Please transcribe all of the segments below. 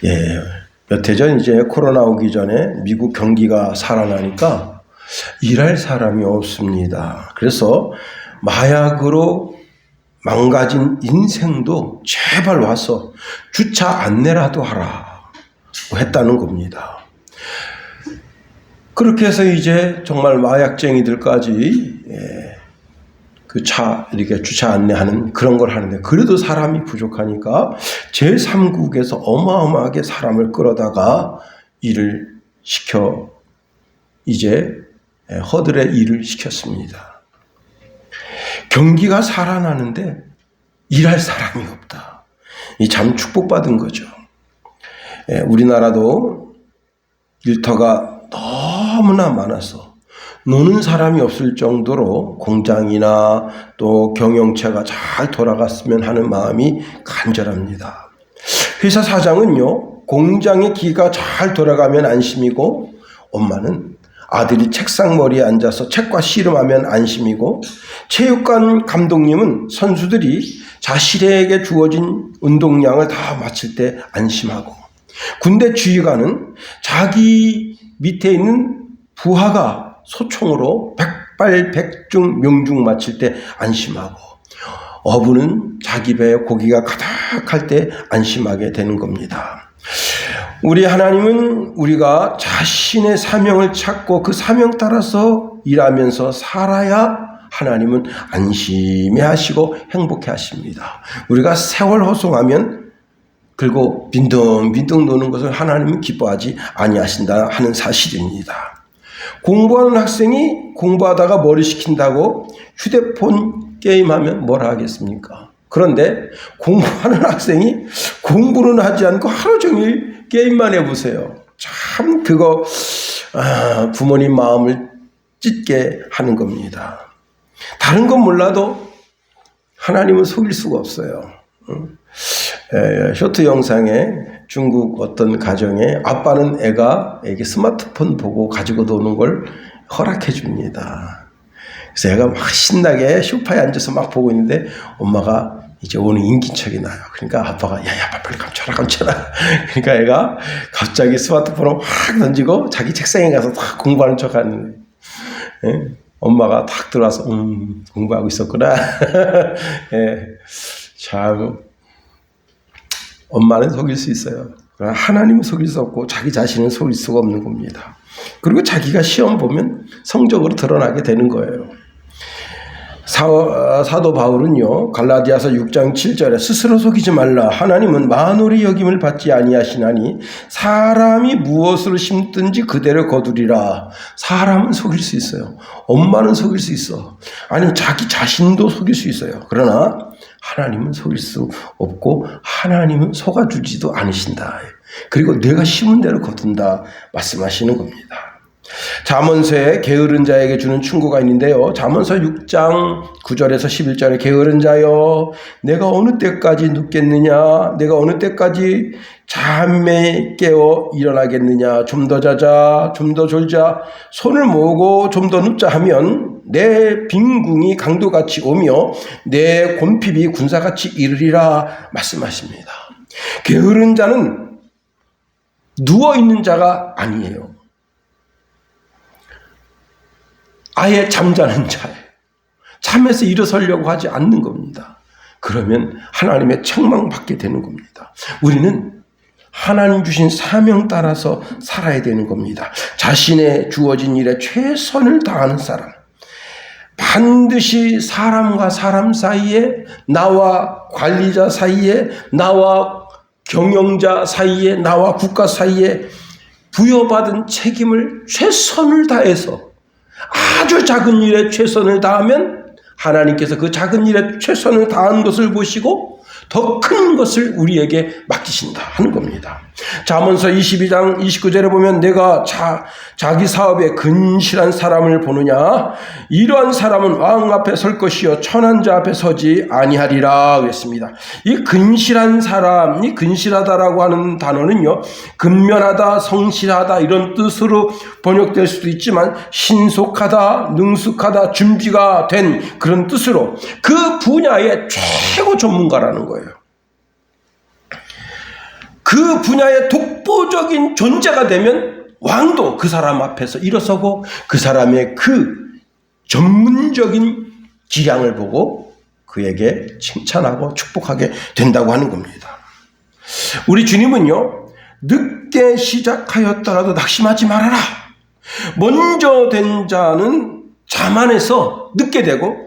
예, 몇 해 전 이제 코로나 오기 전에 미국 경기가 살아나니까 일할 사람이 없습니다. 그래서 마약으로 망가진 인생도 제발 와서 주차 안내라도 하라 했다는 겁니다. 그렇게 해서 이제 정말 마약쟁이들까지 그 차 이렇게 주차 안내하는 그런 걸 하는데, 그래도 사람이 부족하니까 제3국에서 어마어마하게 사람을 끌어다가 일을 시켜 이제 허들의 일을 시켰습니다. 경기가 살아나는데 일할 사람이 없다. 이 참 축복받은 거죠. 우리나라도 일터가 너무나 많아서 노는 사람이 없을 정도로 공장이나 또 경영체가 잘 돌아갔으면 하는 마음이 간절합니다. 회사 사장은요, 공장의 기가 잘 돌아가면 안심이고, 엄마는 아들이 책상머리에 앉아서 책과 씨름하면 안심이고, 체육관 감독님은 선수들이 자신에게 주어진 운동량을 다 마칠 때 안심하고, 군대 지휘관은 자기 밑에 있는 부하가 소총으로 백발백중 명중 마칠 때 안심하고, 어부는 자기 배에 고기가 가득할 때 안심하게 되는 겁니다. 우리 하나님은 우리가 자신의 사명을 찾고 그 사명 따라서 일하면서 살아야 하나님은 안심해 하시고 행복해 하십니다. 우리가 세월 허송하면 그리고 빈둥빈둥 노는 것을 하나님은 기뻐하지 아니하신다 하는 사실입니다. 공부하는 학생이 공부하다가 머리 식힌다고 휴대폰 게임하면 뭘 하겠습니까? 그런데 공부하는 학생이 공부는 하지 않고 하루 종일 게임만 해보세요. 참 그거 부모님 마음을 찢게 하는 겁니다. 다른 건 몰라도 하나님은 속일 수가 없어요. 쇼트 영상에 중국 어떤 가정에 아빠는 애가 스마트폰 보고 가지고 노는 걸 허락해 줍니다. 그래서 애가 막 신나게 소파에 앉아서 막 보고 있는데 엄마가 이제 오는 인기척이 나요. 그러니까 아빠가 야야 빨리 감춰라. 그러니까 애가 갑자기 스마트폰을 확 던지고 자기 책상에 가서 딱 공부하는 척 하는, 엄마가 탁 들어와서 공부하고 있었구나. 참 엄마는 속일 수 있어요. 그러나 하나님은 속일 수 없고 자기 자신은 속일 수가 없는 겁니다. 그리고 자기가 시험 보면 성적으로 드러나게 되는 거예요. 사도 바울은요, 갈라디아서 6장 7절에 스스로 속이지 말라. 하나님은 만홀히 여김을 받지 아니하시나니 사람이 무엇으로 심든지 그대로 거두리라. 사람은 속일 수 있어요. 엄마는 속일 수 있어. 아니면 자기 자신도 속일 수 있어요. 그러나 하나님은 속일 수 없고 하나님은 속아주지도 않으신다. 그리고 내가 심은 대로 거둔다 말씀하시는 겁니다. 잠언서에 게으른 자에게 주는 충고가 있는데요. 잠언서 6장 9절에서 11절에 게으른 자여 내가 어느 때까지 눕겠느냐, 내가 어느 때까지 잠에 깨어 일어나겠느냐, 좀 더 자자, 좀 더 졸자, 손을 모으고 좀 더 눕자 하면 내 빈궁이 강도같이 오며 내 곤핍이 군사같이 이르리라 말씀하십니다. 게으른 자는 누워있는 자가 아니에요. 아예 잠자는 자예요. 잠에서 일어서려고 하지 않는 겁니다. 그러면 하나님의 책망받게 되는 겁니다. 우리는 하나님 주신 사명 따라서 살아야 되는 겁니다. 자신의 주어진 일에 최선을 다하는 사람, 반드시 사람과 사람 사이에, 나와 관리자 사이에, 나와 경영자 사이에, 나와 국가 사이에 부여받은 책임을 최선을 다해서 아주 작은 일에 최선을 다하면 하나님께서 그 작은 일에 최선을 다한 것을 보시고 더 큰 것을 우리에게 맡기신다 하는 겁니다. 잠언서 22장 29절에 보면 내가 자기 사업에 근실한 사람을 보느냐, 이러한 사람은 왕 앞에 설 것이요 천한 자 앞에 서지 아니하리라 그랬습니다. 이 근실한 사람, 이 근실하다라고 하는 단어는요, 근면하다, 성실하다 이런 뜻으로 번역될 수도 있지만 신속하다, 능숙하다, 준비가 된 그런 뜻으로 그 분야의 최고 전문가라는 거예요. 그 분야의 독보적인 존재가 되면 왕도 그 사람 앞에서 일어서고 그 사람의 그 전문적인 기량을 보고 그에게 칭찬하고 축복하게 된다고 하는 겁니다. 우리 주님은요, 늦게 시작하였더라도 낙심하지 말아라. 먼저 된 자는 자만해서 늦게 되고,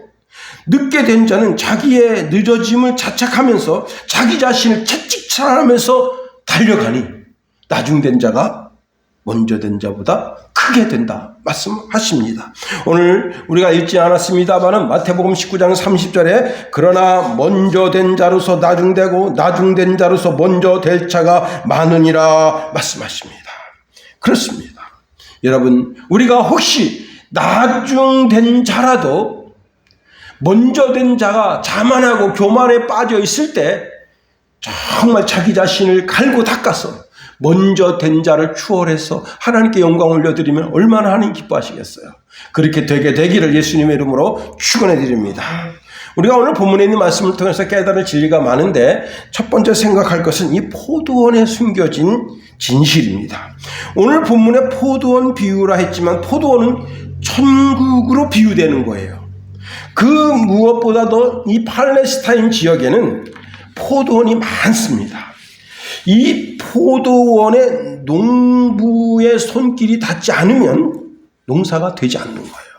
늦게 된 자는 자기의 늦어짐을 자책하면서 자기 자신을 채찍질하면서 달려가니 나중된 자가 먼저 된 자보다 크게 된다 말씀하십니다. 오늘 우리가 읽지 않았습니다마는 마태복음 19장 30절에 그러나 먼저 된 자로서 나중되고 나중된 자로서 먼저 될 자가 많으니라 말씀하십니다. 그렇습니다. 여러분, 우리가 혹시 나중된 자라도 먼저 된 자가 자만하고 교만에 빠져 있을 때 정말 자기 자신을 갈고 닦아서 먼저 된 자를 추월해서 하나님께 영광 올려드리면 얼마나 하나님 기뻐하시겠어요. 그렇게 되게 되기를 예수님의 이름으로 축원해 드립니다. 우리가 오늘 본문에 있는 말씀을 통해서 깨달을 진리가 많은데 첫 번째 생각할 것은 이 포도원에 숨겨진 진실입니다. 오늘 본문에 포도원 비유라 했지만 포도원은 천국으로 비유되는 거예요. 그 무엇보다도 이 팔레스타인 지역에는 포도원이 많습니다. 이 포도원에 농부의 손길이 닿지 않으면 농사가 되지 않는 거예요.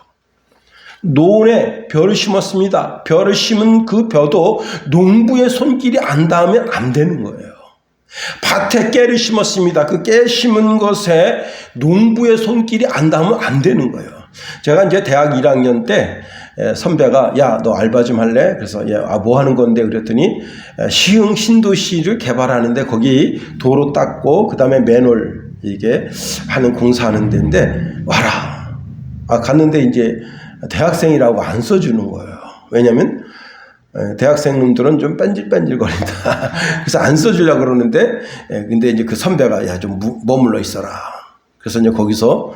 논에 벼를 심었습니다. 벼를 심은 그 벼도 농부의 손길이 안 닿으면 안 되는 거예요. 밭에 깨를 심었습니다. 그 깨 심은 것에 농부의 손길이 안 닿으면 안 되는 거예요. 제가 이제 대학 1학년 때 선배가 야, 너 알바 좀 할래? 그래서 뭐 하는 건데? 그랬더니 시흥 신도시를 개발하는데 거기 도로 닦고 그다음에 맨홀 이게 하는 공사하는 데인데 와라. 갔는데 이제 대학생이라고 안 써주는 거예요. 왜냐면 대학생 놈들은 좀 뺀질뺀질 거린다. 그래서 안 써주려고 그러는데 근데 이제 그 선배가 야, 좀 머물러 있어라. 그래서 이제 거기서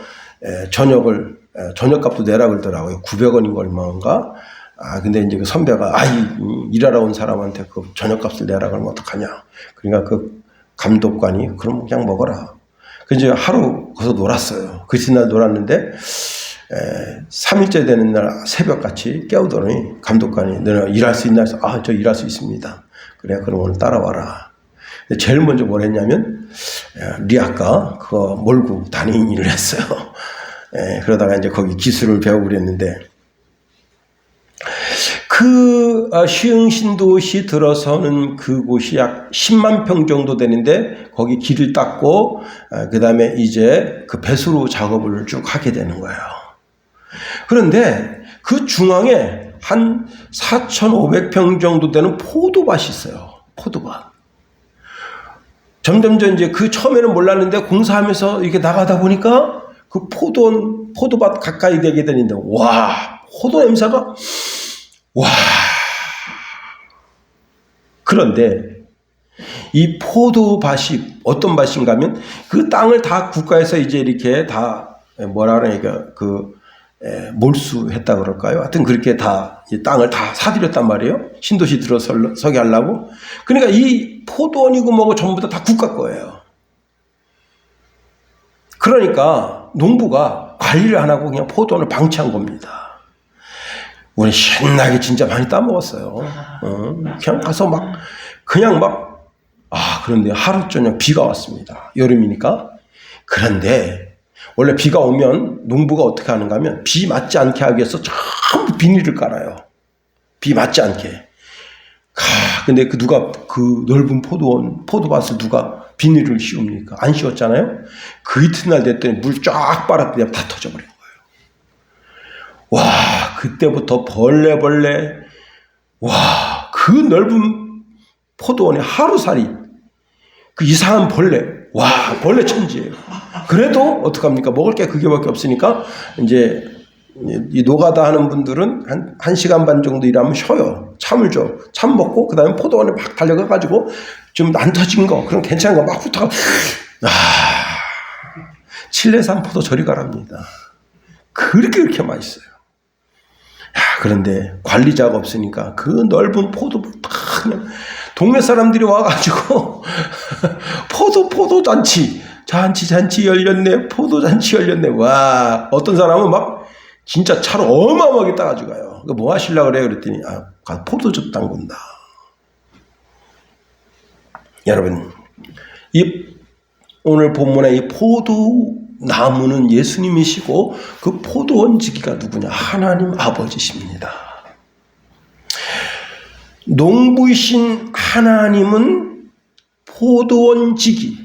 저녁값도 내라 그러더라고요. 900원인가 얼마인가. 근데 이제 그 선배가 일하러 온 사람한테 그 저녁값을 내라 그러면 어떡하냐. 그러니까 그 감독관이 그럼 그냥 먹어라. 그래서 이제 하루 거기서 놀았어요. 그 이튿날 놀았는데 3일째 되는 날 새벽같이 깨우더니 감독관이 너는 일할 수 있나 해서 저 일할 수 있습니다. 그래 그럼 오늘 따라와라. 제일 먼저 뭘 했냐면 리아까 그거 몰고 다니는 일을 했어요. 그러다가 이제 거기 기술을 배우고 그랬는데 그 시흥 신도시 들어서는 그곳이 약 10만 평 정도 되는데 거기 길을 닦고 그 다음에 이제 그 배수로 작업을 쭉 하게 되는 거예요. 그런데 그 중앙에 한 4,500평 정도 되는 포도밭이 있어요. 포도밭. 점점 이제 그 처음에는 몰랐는데 공사하면서 이렇게 나가다 보니까 그 포도밭 가까이 되게 되는데 와, 포도 냄새가 와. 그런데 이 포도밭이 어떤 밭인가 하면 그 땅을 다 국가에서 이제 이렇게 다 뭐라 그러니까 몰수했다 그럴까요? 하여튼 그렇게 다 이 땅을 다 사들였단 말이에요. 신도시 들어서게 하려고. 그러니까 이 포도원이고 뭐고 전부 다 국가 거예요. 그러니까 농부가 관리를 안 하고 그냥 포도원을 방치한 겁니다. 우리 신나게 진짜 많이 따먹었어요. 그냥 가서 그런데 하루 저녁 비가 왔습니다. 여름이니까. 그런데 원래 비가 오면 농부가 어떻게 하는가 하면 비 맞지 않게 하기 위해서 전부 비닐을 깔아요. 비 맞지 않게. 근데 누가 그 넓은 포도밭을 누가 비닐을 씌웁니까? 안 씌웠잖아요? 그 이튿날 됐더니 물 쫙 빨았더니 다 터져버린 거예요. 와, 그때부터 벌레. 와, 그 넓은 포도원에 하루살이. 그 이상한 벌레. 와, 벌레 천지예요. 그래도 어떡합니까? 먹을 게 그게밖에 없으니까 이제 이 노가다 하는 분들은 한 1시간 반 정도 일하면 쉬어요. 참을 줘. 참 먹고 그 다음에 포도원에 막 달려가가지고 좀 안 터진 거, 그럼 괜찮은 거 막 훑어가. 칠레산 포도 저리 가랍니다. 그렇게 맛있어요. 그런데 관리자가 없으니까 그 넓은 포도를 다 그냥 동네 사람들이 와가지고 포도잔치. 잔치 열렸네. 포도잔치 열렸네. 와, 어떤 사람은 막 진짜 차로 어마어마하게 따가지고 가요. 뭐 하시려고 그래요? 그랬더니, 포도즙 담근다. 여러분, 오늘 본문의 이 포도나무는 예수님이시고 그 포도원지기가 누구냐? 하나님 아버지십니다. 농부이신 하나님은 포도원지기,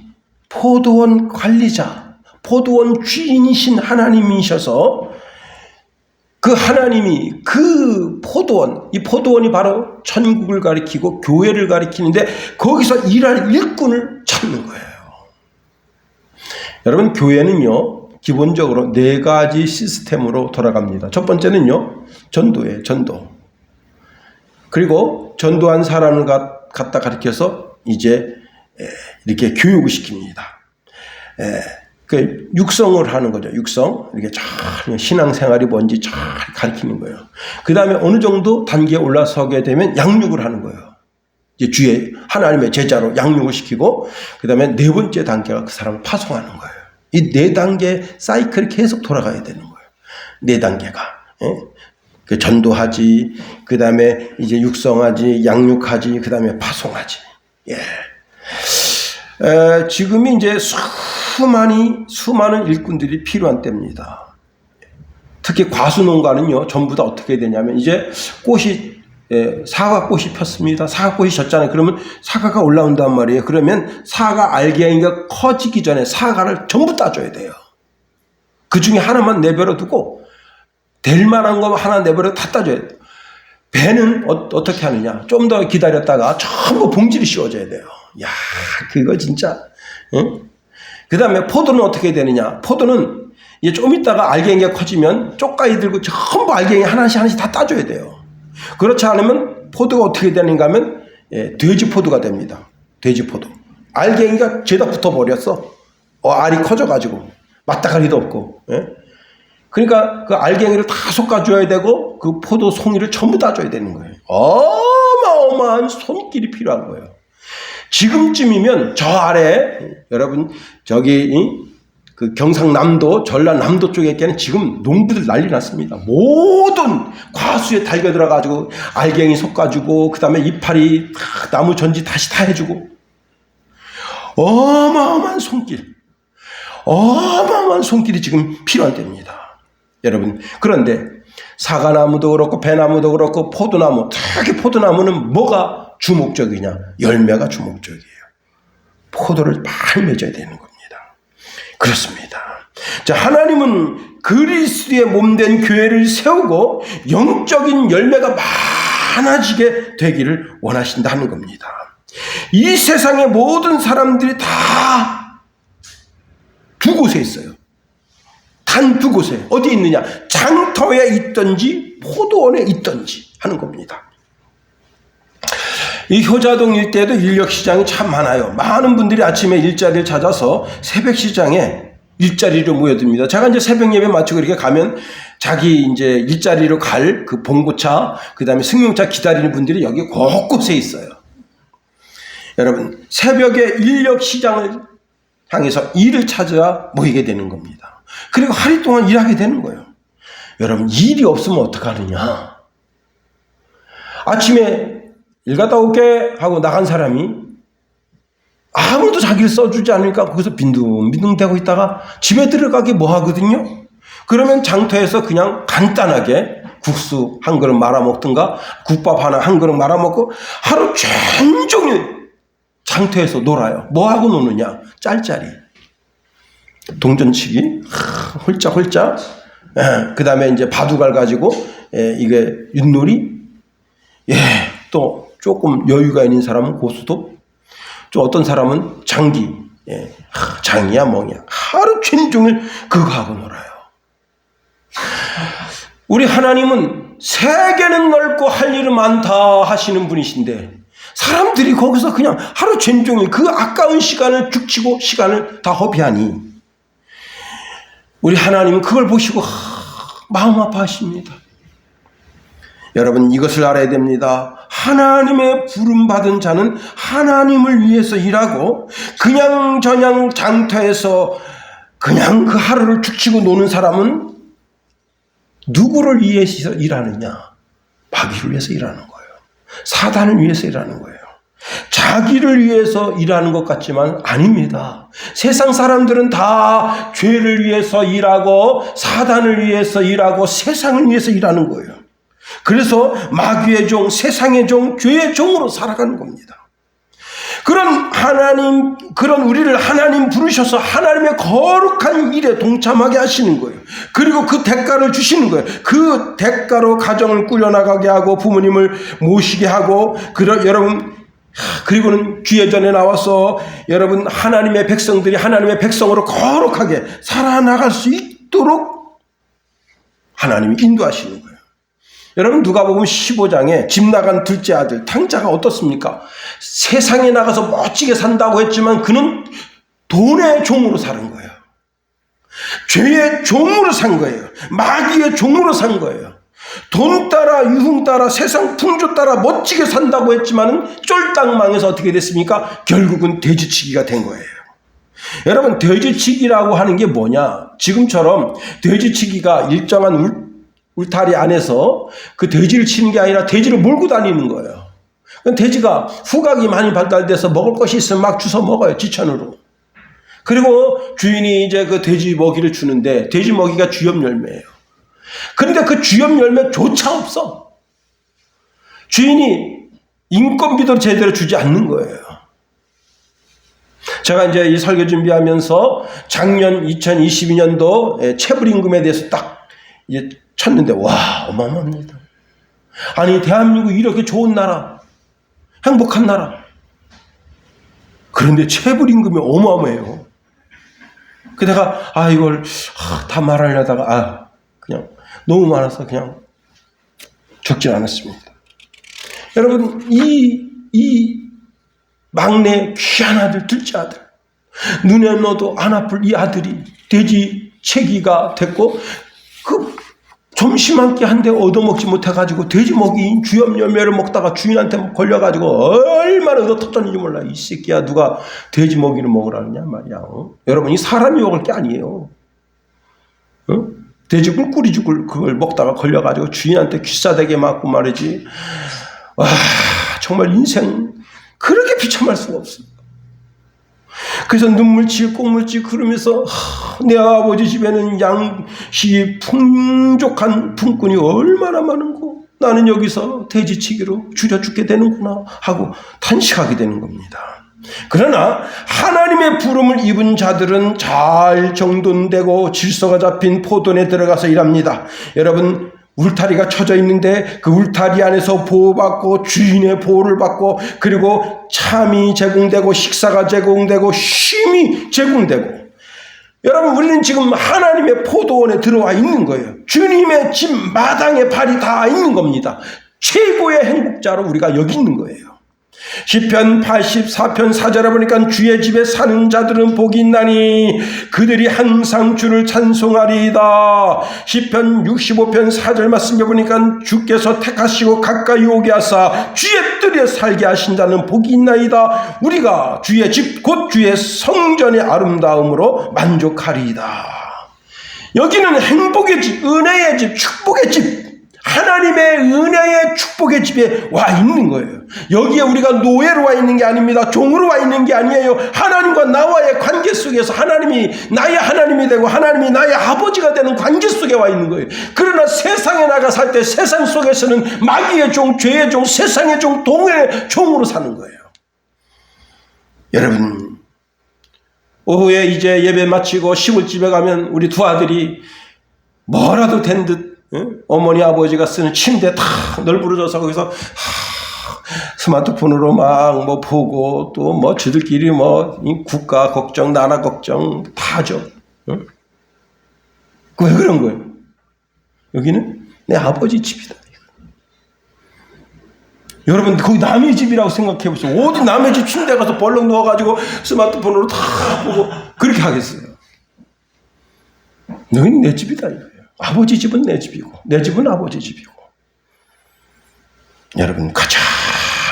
포도원 관리자, 포도원 주인이신 하나님이셔서 그 하나님이 그 포도원, 이 포도원이 바로 천국을 가리키고 교회를 가리키는데 거기서 일할 일꾼을 찾는 거예요. 여러분, 교회는요, 기본적으로 4가지 시스템으로 돌아갑니다. 첫 번째는요, 전도예요, 전도. 그리고 전도한 사람을 갖다 가리켜서 이제 이렇게 교육을 시킵니다. 그 육성을 하는 거죠. 육성. 이렇게 잘 신앙생활이 뭔지 잘 가르치는 거예요. 그 다음에 어느 정도 단계에 올라서게 되면 양육을 하는 거예요. 이제 주의 하나님의 제자로 양육을 시키고, 그 다음에 4번째 단계가 그 사람을 파송하는 거예요. 이 4단계 사이클이 계속 돌아가야 되는 거예요. 4단계가. 그 전도하지, 그 다음에 이제 육성하지, 양육하지, 그 다음에 파송하지. 지금이 이제 수많은 일꾼들이 필요한 때입니다. 특히 과수농가는요, 전부 다 어떻게 되냐면, 이제 사과꽃이 폈습니다. 사과꽃이 졌잖아요. 그러면 사과가 올라온단 말이에요. 그러면 사과 알갱이가 커지기 전에 사과를 전부 따줘야 돼요. 그 중에 하나만 내버려 두고, 될 만한 거 하나 내버려 다 따줘야 돼요. 배는 어떻게 하느냐? 좀 더 기다렸다가 전부 봉지를 씌워줘야 돼요. 야, 그거 진짜. 응? 그 다음에 포도는 어떻게 되느냐? 포도는 이제 좀 있다가 알갱이가 커지면 쪽가위 들고 전부 알갱이 하나씩 다 따줘야 돼요. 그렇지 않으면 포도가 어떻게 되는가 하면 돼지포도가 됩니다. 돼지포도. 알갱이가 죄다 붙어버렸어. 알이 커져가지고 맞다가리도 없고. 그러니까 그 알갱이를 다 솎아줘야 되고 그 포도 송이를 전부 따줘야 되는 거예요. 어마어마한 손길이 필요한 거예요. 지금쯤이면 저 아래 여러분 저기 그 경상남도 전라남도 쪽에는 지금 농부들 난리 났습니다. 모든 과수에 달겨 들어가지고 알갱이 솎아주고 그 다음에 이파리 나무 전지 다시 다 해주고 어마어마한 손길이 지금 필요한 때입니다. 여러분, 그런데 사과나무도 그렇고 배나무도 그렇고 포도나무, 특히 포도나무는 뭐가 주목적이냐? 열매가 주목적이에요. 포도를 많이 맺어야 되는 겁니다. 그렇습니다. 자, 하나님은 그리스도의 몸된 교회를 세우고 영적인 열매가 많아지게 되기를 원하신다는 겁니다. 이 세상의 모든 사람들이 다 두 곳에 있어요. 단 2곳에 어디 있느냐? 장터에 있든지 포도원에 있든지 하는 겁니다. 이 효자동 일대에도 인력시장이 참 많아요. 많은 분들이 아침에 일자리를 찾아서 새벽 시장에 일자리로 모여듭니다. 제가 이제 새벽 예배 마치고 이렇게 가면 자기 이제 일자리로 갈 그 봉고차, 그 다음에 승용차 기다리는 분들이 여기 곳곳에 있어요. 여러분, 새벽에 인력시장을 향해서 일을 찾아 모이게 되는 겁니다. 그리고 하루 동안 일하게 되는 거예요. 여러분, 일이 없으면 어떡하느냐? 아침에 일 갔다 올게 하고 나간 사람이 아무도 자기를 써주지 않으니까 거기서 빈둥빈둥 대고 있다가 집에 들어가기 뭐 하거든요? 그러면 장터에서 그냥 간단하게 국수 한 그릇 말아먹든가 국밥 한 그릇 말아먹고 하루 종일 장터에서 놀아요. 뭐 하고 노느냐? 짤짤이. 동전치기, 홀짝홀짝. 그 다음에 이제 바둑알 가지고, 이게 윷놀이. 또 조금 여유가 있는 사람은 고수도. 또 어떤 사람은 장기. 장이야, 멍이야. 하루 종일 그거 하고 놀아요. 우리 하나님은 세계는 넓고 할 일은 많다 하시는 분이신데, 사람들이 거기서 그냥 하루 종일 그 아까운 시간을 죽치고 시간을 다 허비하니 우리 하나님은 그걸 보시고 마음 아파하십니다. 여러분, 이것을 알아야 됩니다. 하나님의 부름받은 자는 하나님을 위해서 일하고 그냥 저냥 장터에서 그냥 그 하루를 축치고 노는 사람은 누구를 위해서 일하느냐? 마귀를 위해서 일하는 거예요. 사단을 위해서 일하는 거예요. 자기를 위해서 일하는 것 같지만 아닙니다. 세상 사람들은 다 죄를 위해서 일하고 사단을 위해서 일하고 세상을 위해서 일하는 거예요. 그래서 마귀의 종, 세상의 종, 죄의 종으로 살아가는 겁니다. 그런 우리를 하나님 부르셔서 하나님의 거룩한 일에 동참하게 하시는 거예요. 그리고 그 대가를 주시는 거예요. 그 대가로 가정을 꾸려나가게 하고 부모님을 모시게 하고, 여러분, 그리고는 주의 전에 나와서 여러분 하나님의 백성들이 하나님의 백성으로 거룩하게 살아나갈 수 있도록 하나님이 인도하시는 거예요. 여러분 누가복음 15장에 집 나간 둘째 아들 탕자가 어떻습니까? 세상에 나가서 멋지게 산다고 했지만 그는 돈의 종으로 사는 거예요. 죄의 종으로 산 거예요. 마귀의 종으로 산 거예요. 돈 따라 유흥 따라 세상 풍조 따라 멋지게 산다고 했지만 쫄딱 망해서 어떻게 됐습니까? 결국은 돼지치기가 된 거예요. 여러분 돼지치기라고 하는 게 뭐냐? 지금처럼 돼지치기가 일정한 울타리 안에서 그 돼지를 치는 게 아니라 돼지를 몰고 다니는 거예요. 돼지가 후각이 많이 발달돼서 먹을 것이 있으면 막 주워 먹어요. 지천으로. 그리고 주인이 이제 그 돼지 먹이를 주는데 돼지 먹이가 주엽 열매예요. 그런데 그 주엽 열매조차 없어. 주인이 인건비도 제대로 주지 않는 거예요. 제가 이제 이 설교 준비하면서 작년 2022년도 체불임금에 대해서 딱 이제 쳤는데 와 어마어마합니다. 아니 대한민국 이렇게 좋은 나라, 행복한 나라. 그런데 체불임금이 어마어마해요. 그 내가 이걸 다 말하려다가 그냥 너무 많아서 그냥 적지 않았습니다. 여러분 이 막내 귀한 아들 둘째 아들 눈에 넣어도 안 아플 이 아들이 돼지치기가 됐고 그 점심 한 끼 한 대 얻어먹지 못해가지고 돼지 먹이인 주엽 열매를 먹다가 주인한테 걸려가지고 얼마나 얻어터졌는지 몰라. 이 새끼야 누가 돼지 먹이를 먹으라느냐 말이야. 여러분 이 사람이 먹을 게 아니에요. 돼지 꿀꿀이 죽을 그걸 먹다가 걸려가지고 주인한테 귀싸대게 맞고 말이지. 와 정말 인생 그렇게 비참할 수가 없어요. 그래서 눈물치 꽁물치 그러면서 내 아버지 집에는 양식이 풍족한 품꾼이 얼마나 많은고 나는 여기서 돼지치기로 줄여 죽게 되는구나 하고 탄식하게 되는 겁니다. 그러나 하나님의 부름을 입은 자들은 잘 정돈되고 질서가 잡힌 포돈에 들어가서 일합니다. 여러분 울타리가 쳐져 있는데 그 울타리 안에서 보호받고 주인의 보호를 받고 그리고 잠이 제공되고 식사가 제공되고 쉼이 제공되고 여러분 우리는 지금 하나님의 포도원에 들어와 있는 거예요. 주님의 집 마당에 발이 닿아 있는 겁니다. 최고의 행복자로 우리가 여기 있는 거예요. 시편 84편 4절에 보니까 주의 집에 사는 자들은 복이 있나니 그들이 항상 주를 찬송하리이다. 시편 65편 4절 말씀에 보니까 주께서 택하시고 가까이 오게 하사 주의 뜰에 살게 하신 자는 복이 있나이다. 우리가 주의 집 곧 주의 성전의 아름다움으로 만족하리이다. 여기는 행복의 집, 은혜의 집, 축복의 집, 하나님의 은혜의 축복의 집에 와 있는 거예요. 여기에 우리가 노예로 와 있는 게 아닙니다. 종으로 와 있는 게 아니에요. 하나님과 나와의 관계 속에서 하나님이 나의 하나님이 되고 하나님이 나의 아버지가 되는 관계 속에 와 있는 거예요. 그러나 세상에 나가 살 때 세상 속에서는 마귀의 종, 죄의 종, 세상의 종, 동의 종으로 사는 거예요. 여러분 오후에 이제 예배 마치고 시골집에 가면 우리 두 아들이 뭐라도 된 듯 어머니 아버지가 쓰는 침대 다 널브러져서 거기서 스마트폰으로 막 뭐 보고 또 뭐 저들끼리 뭐 국가 걱정 나라 걱정 다 하죠. 왜 그런 거예요? 여기는 내 아버지 집이다. 여러분 거기 남의 집이라고 생각해 보세요. 어디 남의 집 침대에 가서 벌렁 누워가지고 스마트폰으로 다 보고 그렇게 하겠어요? 여기는 내 집이다 이거예요. 아버지 집은 내 집이고 내 집은 아버지 집이고. 여러분 가장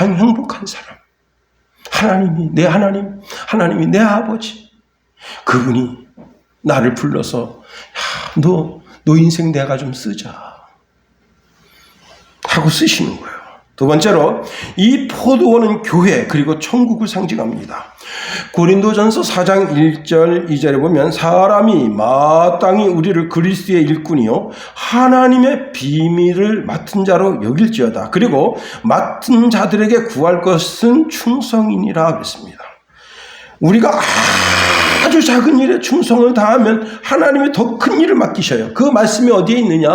가장 행복한 사람. 하나님이 내 하나님, 하나님이 내 아버지. 그분이 나를 불러서 야, 너 인생 내가 좀 쓰자 하고 쓰시는 거예요. 두 번째로 이 포도원은 교회 그리고 천국을 상징합니다. 고린도전서 4장 1절 2절에 보면 사람이 마땅히 우리를 그리스도의 일꾼이요 하나님의 비밀을 맡은 자로 여길지어다. 그리고 맡은 자들에게 구할 것은 충성이니라 그랬습니다. 우리가 아주 작은 일에 충성을 다하면 하나님이 더 큰 일을 맡기셔요. 그 말씀이 어디에 있느냐?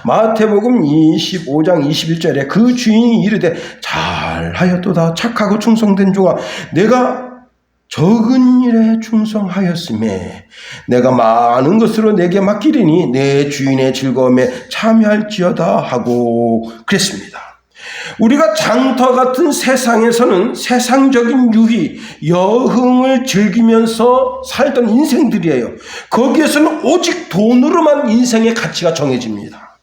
마태복음 25장 21절에 그 주인이 이르되 잘하였도다 착하고 충성된 종아 내가 적은 일에 충성하였음에 내가 많은 것으로 내게 맡기리니 내 주인의 즐거움에 참여할지어다 하고 그랬습니다. 우리가 장터 같은 세상에서는 세상적인 유희, 여흥을 즐기면서 살던 인생들이에요. 거기에서는 오직 돈으로만 인생의 가치가 정해집니다.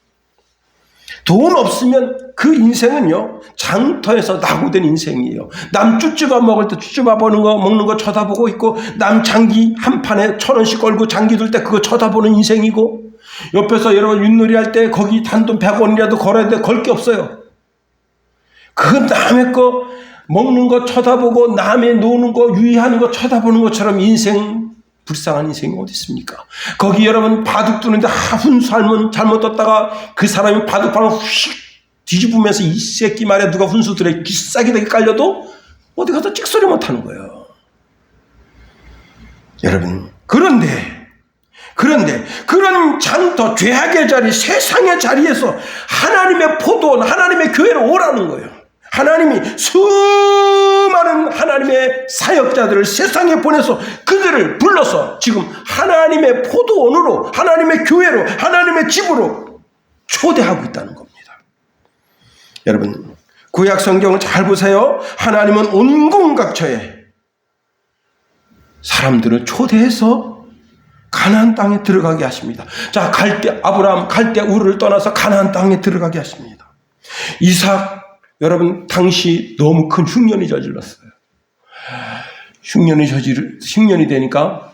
돈 없으면 그 인생은요, 장터에서 낙오된 인생이에요. 남 쭈쭈바 먹을 때 쭈쭈바 먹는 거 쳐다보고 있고, 남 장기 한 판에 1,000원씩 걸고 장기 둘 때 그거 쳐다보는 인생이고, 옆에서 여러분 윷놀이 할 때 거기 단돈 100원이라도 걸어야 돼. 걸 게 없어요. 그 남의 거 먹는 거 쳐다보고 남의 노는 거 유의하는 거 쳐다보는 것처럼 인생 불쌍한 인생이 어디 있습니까? 거기 여러분 바둑 두는데 훈수 잘못 떴다가 그 사람이 바둑판을 휙 뒤집으면서 이 새끼 말에 누가 훈수 들에 기싸기되게 깔려도 어디 가서 찍소리 못하는 거예요. 여러분 그런데 그런 장터 죄악의 자리 세상의 자리에서 하나님의 포도원 하나님의 교회로 오라는 거예요. 하나님이 수많은 하나님의 사역자들을 세상에 보내서 그들을 불러서 지금 하나님의 포도원으로 하나님의 교회로 하나님의 집으로 초대하고 있다는 겁니다. 여러분 구약 성경을 잘 보세요. 하나님은 온갖각처에 사람들을 초대해서 가나안 땅에 들어가게 하십니다. 자, 아브라함 갈대 우르를 떠나서 가나안 땅에 들어가게 하십니다. 이삭 여러분 당시 너무 큰 흉년이 저질렀어요. 흉년이 되니까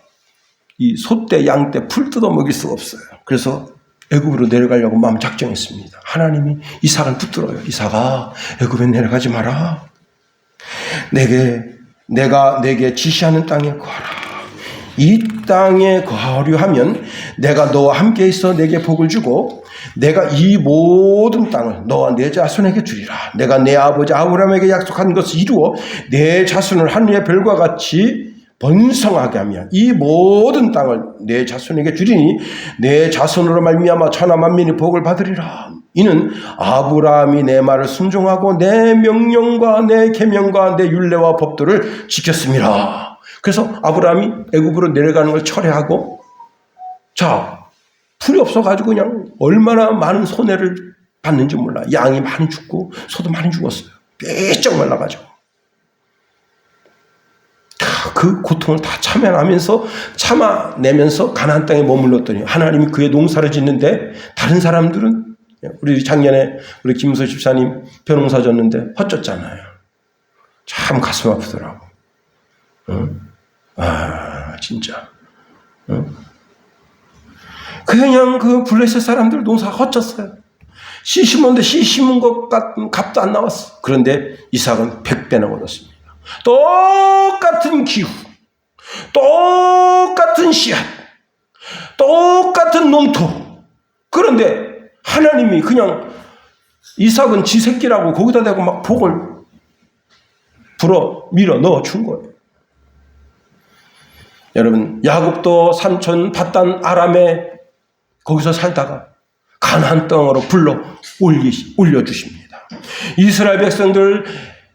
이 소떼 양떼 풀 뜯어 먹일 수가 없어요. 그래서 애굽으로 내려가려고 마음 작정했습니다. 하나님이 이삭을 붙들어요. 이삭아 애굽에 내려가지 마라. 내가 내게 지시하는 땅에 거하라. 이 땅에 거하려 하면 내가 너와 함께 있어 내게 복을 주고 내가 이 모든 땅을 너와 내 자손에게 주리라. 내가 내 아버지 아브라함에게 약속한 것을 이루어 내 자손을 하늘의 별과 같이 번성하게 하며 이 모든 땅을 내 자손에게 주리니 내 자손으로 말미암아 천하 만민이 복을 받으리라. 이는 아브라함이 내 말을 순종하고 내 명령과 내 계명과 내 율례와 법도를 지켰습니다. 그래서 아브라함이 애굽으로 내려가는 걸 철회하고 자 풀이 없어가지고 그냥 얼마나 많은 손해를 받는지 몰라. 양이 많이 죽고 소도 많이 죽었어요. 삐쩍 말라가지고 그 고통을 다 참아내면서 가나안 땅에 머물렀더니 하나님이 그의 농사를 짓는데 다른 사람들은 우리 작년에 우리 김서 집사님 벼농사 졌는데 헛졌잖아요. 참 가슴 아프더라고. 진짜. 그냥 그 블레셋 사람들 농사 헛졌어요. 씨 심었는데 씨 심은 것 같은 값도 안 나왔어. 그런데 이삭은 100배나 얻었습니다. 똑같은 기후, 똑같은 씨앗, 똑같은 농토. 그런데 하나님이 그냥 이삭은 지 새끼라고 거기다 대고 막 복을 밀어 넣어 준 거예요. 여러분 야곱도 삼촌 밧단 아람에 거기서 살다가 가나안 땅으로 불러 올려주십니다. 이스라엘 백성들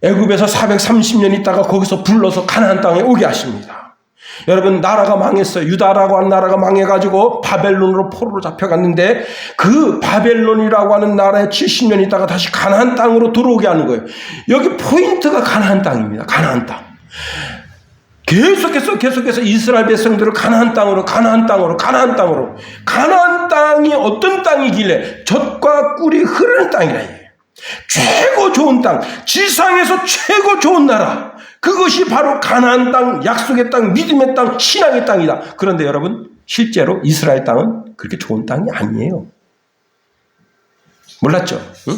애굽에서 430년 있다가 거기서 불러서 가나안 땅에 오게 하십니다. 여러분 나라가 망했어요. 유다라고 하는 나라가 망해가지고 바벨론으로 포로로 잡혀갔는데 그 바벨론이라고 하는 나라에 70년 있다가 다시 가나안 땅으로 들어오게 하는 거예요. 여기 포인트가 가나안 땅입니다. 가나안 땅. 계속해서 이스라엘 백성들을 가나안 땅으로 가나안 땅이 어떤 땅이길래 젖과 꿀이 흐르는 땅이라. 최고 좋은 땅, 지상에서 최고 좋은 나라, 그것이 바로 가나안 땅, 약속의 땅, 믿음의 땅, 신앙의 땅이다. 그런데 여러분, 실제로 이스라엘 땅은 그렇게 좋은 땅이 아니에요. 몰랐죠? 응?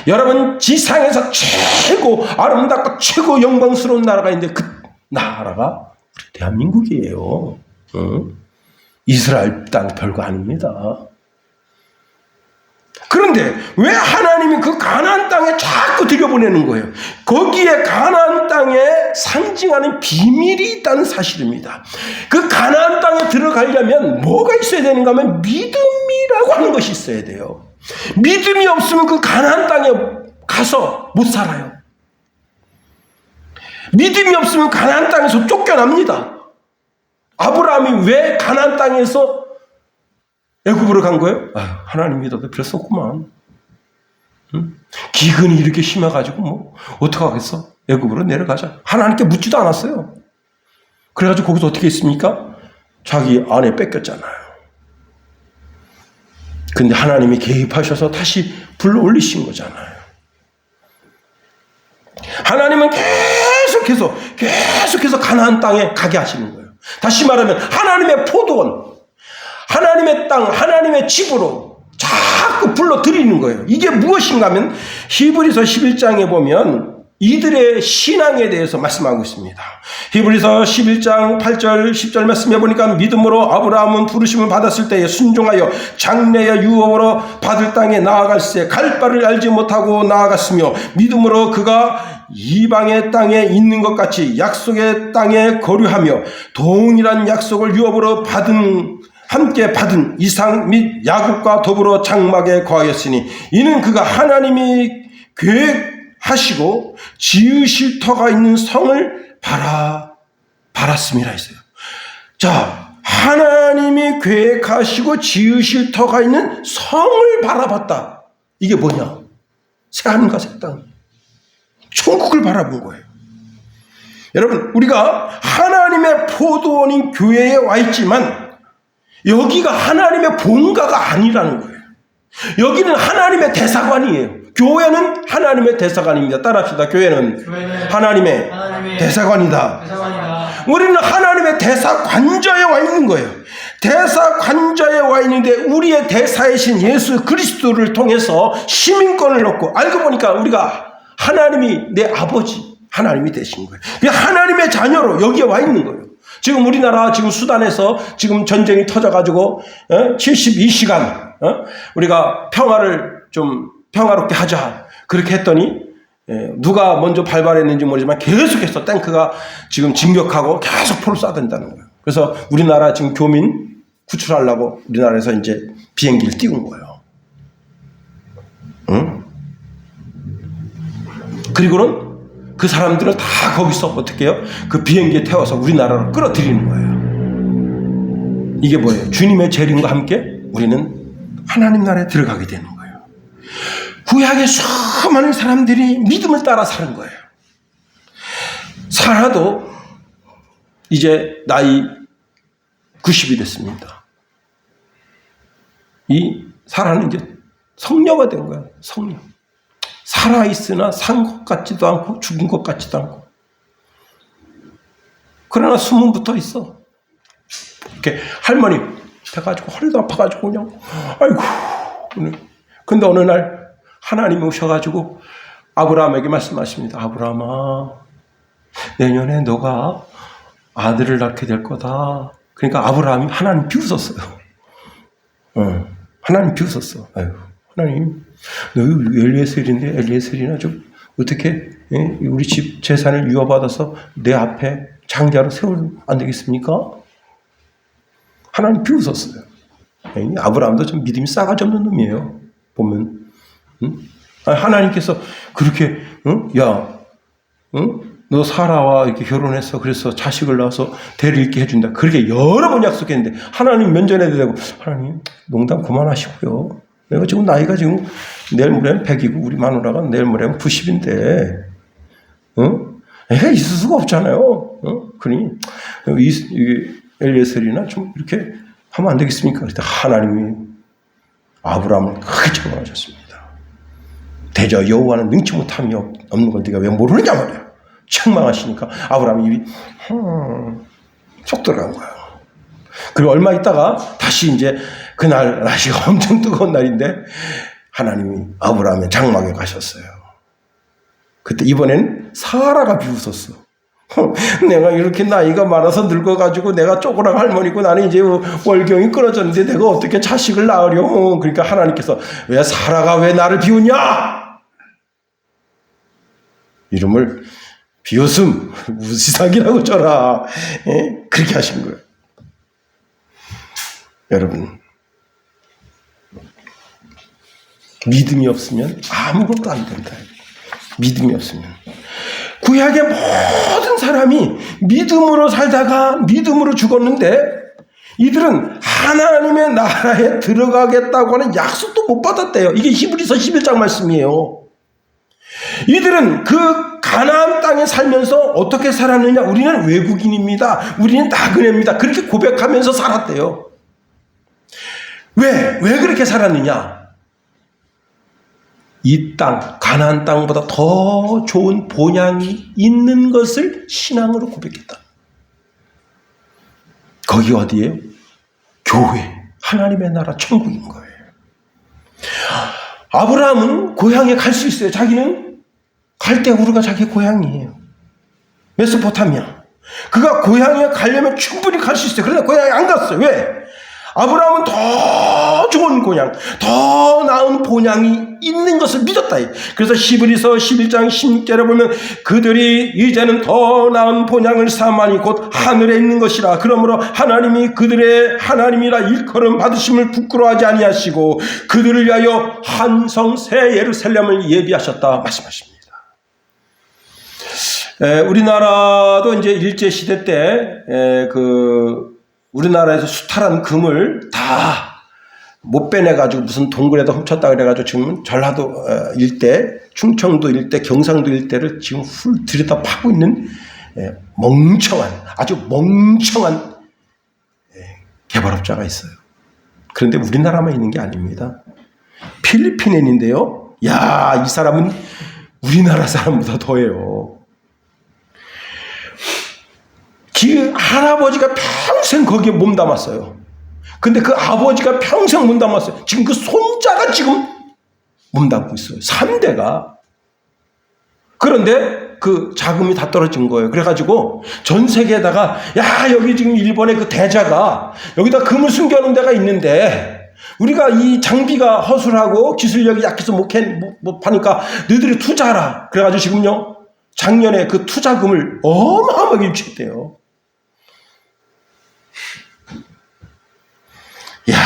여러분, 지상에서 최고 아름답고 최고 영광스러운 나라가 있는데 그 나라가 우리 대한민국이에요. 응? 이스라엘 땅 별거 아닙니다. 그런데 왜 하나님이 그 가나안 땅에 자꾸 들여보내는 거예요? 거기에 가나안 땅에 상징하는 비밀이 있다는 사실입니다. 그 가나안 땅에 들어가려면 뭐가 있어야 되는가 하면 믿음이라고 하는 것이 있어야 돼요. 믿음이 없으면 그 가나안 땅에 가서 못 살아요. 믿음이 없으면 가나안 땅에서 쫓겨납니다. 아브라함이 왜 가나안 땅에서 애굽으로 간 거예요? 하나님 믿어도 별 수 없구만. 응? 기근이 이렇게 심해가지고 뭐 어떡하겠어? 애굽으로 내려가자. 하나님께 묻지도 않았어요. 그래가지고 거기서 어떻게 했습니까? 자기 아내 뺏겼잖아요. 근데 하나님이 개입하셔서 다시 불러 올리신 거잖아요. 하나님은 계속해서 가나안 땅에 가게 하시는 거예요. 다시 말하면 하나님의 포도원, 하나님의 땅, 하나님의 집으로 자꾸 불러들이는 거예요. 이게 무엇인가 하면 히브리서 11장에 보면 이들의 신앙에 대해서 말씀하고 있습니다. 히브리서 11장 8절 10절 말씀해 보니까 믿음으로 아브라함은 부르심을 받았을 때에 순종하여 장래의 유업으로 받을 땅에 나아갈새 갈 바를 알지 못하고 나아갔으며 믿음으로 그가 이방의 땅에 있는 것 같이 약속의 땅에 거류하며 동일한 약속을 유업으로 함께 받은 이삭 및 야곱과 더불어 장막에 거하였으니 이는 그가 하나님이 계획하시고 지으실 터가 있는 성을 바랐음이라 했어요. 자, 하나님이 계획하시고 지으실 터가 있는 성을 바라봤다. 이게 뭐냐? 새하늘과 새 땅, 천국을 바라본 거예요. 여러분, 우리가 하나님의 포도원인 교회에 와 있지만 여기가 하나님의 본가가 아니라는 거예요. 여기는 하나님의 대사관이에요. 교회는 하나님의 대사관입니다. 따라합시다. 교회는 하나님의 대사관이다. 우리는 하나님의 대사관저에 와 있는 거예요. 대사관저에 와 있는데 우리의 대사이신 예수 그리스도를 통해서 시민권을 얻고, 알고 보니까 우리가 하나님이 내 아버지, 하나님이 되신 거예요. 하나님의 자녀로 여기에 와 있는 거예요. 지금 우리나라 지금 수단에서 지금 전쟁이 터져가지고 72시간 우리가 평화를 좀 평화롭게 하자 그렇게 했더니 누가 먼저 발발했는지 모르지만 계속해서 탱크가 지금 진격하고 계속 포를 쏴댄다는 거예요. 그래서 우리나라 지금 교민 구출하려고 우리나라에서 이제 비행기를 띄운 거예요. 응? 그리고는 그 사람들을 다 거기서 어떻게 해요? 그 비행기에 태워서 우리나라로 끌어들이는 거예요. 이게 뭐예요? 주님의 재림과 함께 우리는 하나님 나라에 들어가게 되는 거예요. 구약의 수많은 사람들이 믿음을 따라 사는 거예요. 살아도 이제 나이 90이 됐습니다. 이 사라는 이제 성녀가 된 거예요. 성녀. 살아있으나 산 것 같지도 않고 죽은 것 같지도 않고. 그러나 숨은 붙어 있어. 이렇게 할머니 돼가지고 허리도 아파가지고 그냥 아이고. 근데 어느 날 하나님이 오셔가지고 아브라함에게 말씀하십니다. 아브라함아, 내년에 너가 아들을 낳게 될 거다. 그러니까 아브라함이 하나님 비웃었어요. 하나님 비웃었어. 아이고, 하나님, 너 엘리에셀인데 엘리에셀이나 좀 어떻게 우리 집 재산을 유업받아서 내 앞에 장자로 세우면 안 되겠습니까? 하나님 비웃었어요. 아브라함도 좀 믿음이 싸가지 없는 놈이에요. 보면. 하나님께서 그렇게 너 사라와 이렇게 결혼해서 그래서 자식을 낳아서 대를 잇게 해준다. 그렇게 여러 번 약속했는데 하나님 면전에 대고 하나님 농담 그만하시고요. 내가 지금 나이가 지금 내일 모레면 100이고 우리 마누라가 내일 모레면 90인데 애가 있을 수가 없잖아요. 그러니 엘리에셀이나 좀 이렇게 하면 안 되겠습니까? 그때 하나님이 아브라함을 크게 책망하셨습니다. 대저 여호와는 능치 못함이 없는 걸 네가 왜 모르느냐 말이야. 책망하시니까 아브라함이 입이 쏙 들어간 거야. 그리고 얼마 있다가 다시 이제 그날 날씨가 엄청 뜨거운 날인데 하나님이 아브라함의 장막에 가셨어요. 그때 이번엔 사라가 비웃었어. 내가 이렇게 나이가 많아서 늙어가지고 내가 쪼그랑 할머니고 나는 이제 월경이 끊어졌는데 내가 어떻게 자식을 낳으려. 그러니까 하나님께서 왜 사라가 왜 나를 비웃냐? 이름을 비웃음, 무시삭이라고 쳐라. 그렇게 하신 거예요. 여러분, 믿음이 없으면 아무것도 안 된다. 믿음이 없으면. 구약의 모든 사람이 믿음으로 살다가 믿음으로 죽었는데 이들은 하나님의 나라에 들어가겠다고 하는 약속도 못 받았대요. 이게 히브리서 11장 말씀이에요. 이들은 그 가나안 땅에 살면서 어떻게 살았느냐? 우리는 외국인입니다. 우리는 나그네입니다. 그렇게 고백하면서 살았대요. 왜 그렇게 살았느냐? 이 땅, 가나안 땅보다 더 좋은 본향이 있는 것을 신앙으로 고백했다. 거기 어디예요? 교회, 하나님의 나라, 천국인 거예요. 아브라함은 고향에 갈 수 있어요. 자기는 갈 때 우르가 자기 고향이에요. 메소포타미아. 그가 고향에 가려면 충분히 갈 수 있어요. 그러나 고향에 안 갔어요. 왜? 아브라함은 더 좋은 고향, 더 나은 본향이 있는 것을 믿었다. 그래서 히브리서 11장 16절에 보면 그들이 이제는 더 나은 본향을 삼아니 곧 하늘에 있는 것이라. 그러므로 하나님이 그들의 하나님이라 일컬음 받으심을 부끄러워하지 아니하시고 그들을 위하여 한성 새 예루살렘을 예비하셨다 말씀하십니다. 우리나라도 이제 일제시대 때 우리나라에서 수탈한 금을 다 못 빼내가지고 무슨 동굴에다 훔쳤다 그래가지고 지금 전라도 일대, 충청도 일대, 경상도 일대를 지금 훌 들여다 파고 있는 아주 멍청한 개발업자가 있어요. 그런데 우리나라만 있는 게 아닙니다. 필리핀인인데요. 야, 이 사람은 우리나라 사람보다 더해요. 그 할아버지가 평생 거기에 몸담았어요. 근데 그 아버지가 평생 몸담았어요. 지금 그 손자가 지금 몸담고 있어요. 3대가. 그런데 그 자금이 다 떨어진 거예요. 그래가지고 전 세계에다가 야, 여기 지금 일본의 그 대자가 여기다 금을 숨겨놓은 데가 있는데 우리가 이 장비가 허술하고 기술력이 약해서 못 파니까 너희들이 투자하라. 그래가지고 지금요, 작년에 그 투자금을 어마어마하게 유치했대요. 야,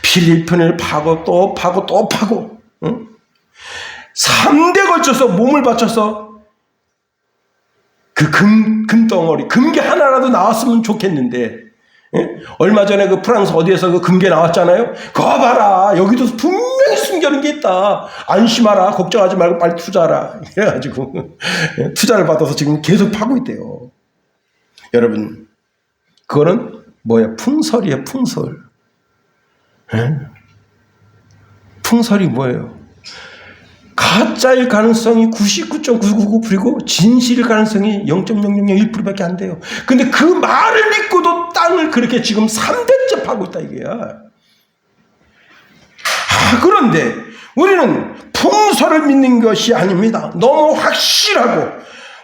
필리핀을 파고 또 파고 또 파고, 응? 3대 걸쳐서 몸을 바쳐서 그 금덩어리, 금괴 하나라도 나왔으면 좋겠는데, 응? 얼마 전에 그 프랑스 어디에서 그 금괴 나왔잖아요. 그거 봐라, 여기도 분명히 숨겨놓은 게 있다. 안심하라, 걱정하지 말고 빨리 투자하라. 그래가지고 투자를 받아서 지금 계속 파고 있대요. 여러분, 그거는 뭐야? 풍설이에요, 풍설. 에? 풍설이 뭐예요? 가짜일 가능성이 99.999%이고 진실일 가능성이 0.0001%밖에 안 돼요. 근데 그 말을 믿고도 땅을 그렇게 지금 3대째 파고 있다 이게야. 그런데 우리는 풍설을 믿는 것이 아닙니다. 너무 확실하고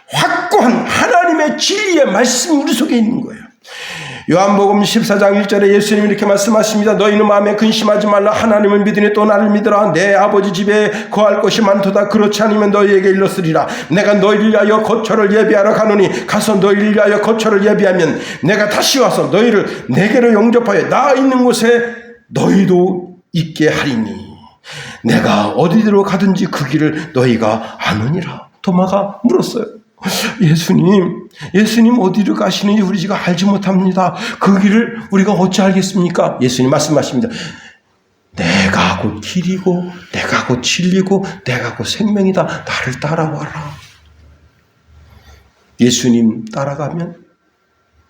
확고한 하나님의 진리의 말씀이 우리 속에 있는 거예요. 요한복음 14장 1절에 예수님이 이렇게 말씀하십니다. 너희는 마음에 근심하지 말라. 하나님을 믿으니 또 나를 믿으라. 내 아버지 집에 거할 것이 많도다. 그렇지 않으면 너희에게 일렀으리라. 내가 너희를 위하여 거처를 예비하러 가노니 가서 너희를 위하여 거처를 예비하면 내가 다시 와서 너희를 내게로 영접하여 나 있는 곳에 너희도 있게 하리니 내가 어디로 가든지 그 길을 너희가 아느니라. 도마가 물었어요. 예수님 어디로 가시는지 우리가 알지 못합니다. 그 길을 우리가 어찌 알겠습니까? 예수님 말씀하십니다. 내가 곧 길이고 내가 곧 진리고 내가 곧 생명이다. 나를 따라와라. 예수님 따라가면